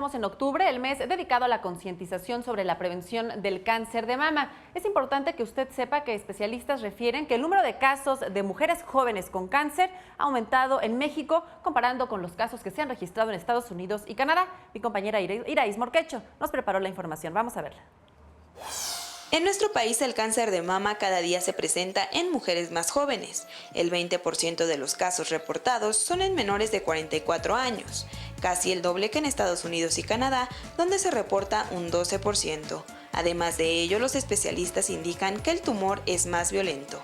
estamos en octubre, el mes dedicado a la concientización sobre la prevención del cáncer de mama. Es importante que usted sepa que especialistas refieren que el número de casos de mujeres jóvenes con cáncer ha aumentado en México comparando con los casos que se han registrado en Estados Unidos y Canadá. Mi compañera Iraís Morquecho nos preparó la información. Vamos a verla. En nuestro país el cáncer de mama cada día se presenta en mujeres más jóvenes. El 20% de los casos reportados son en menores de 44 años, casi el doble que en Estados Unidos y Canadá, donde se reporta un 12%. Además de ello, los especialistas indican que el tumor es más violento.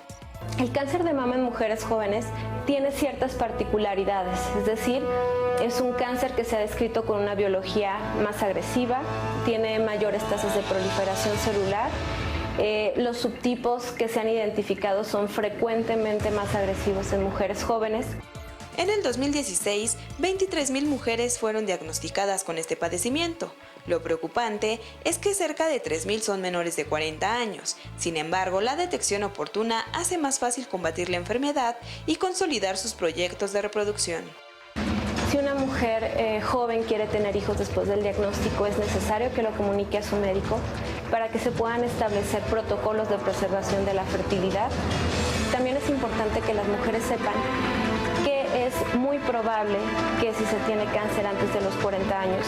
El cáncer de mama en mujeres jóvenes tiene ciertas particularidades, es decir, es un cáncer que se ha descrito con una biología más agresiva, tiene mayores tasas de proliferación celular. Los subtipos que se han identificado son frecuentemente más agresivos en mujeres jóvenes. En el 2016, 23,000 mujeres fueron diagnosticadas con este padecimiento. Lo preocupante es que cerca de 3,000 son menores de 40 años. Sin embargo, la detección oportuna hace más fácil combatir la enfermedad y consolidar sus proyectos de reproducción. Si una mujer joven quiere tener hijos después del diagnóstico, es necesario que lo comunique a su médico para que se puedan establecer protocolos de preservación de la fertilidad. También es importante que las mujeres sepan que es muy probable que si se tiene cáncer antes de los 40 años,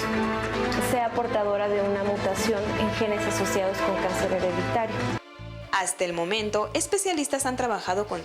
sea portadora de una mutación en genes asociados con cáncer hereditario. Hasta el momento, especialistas han trabajado con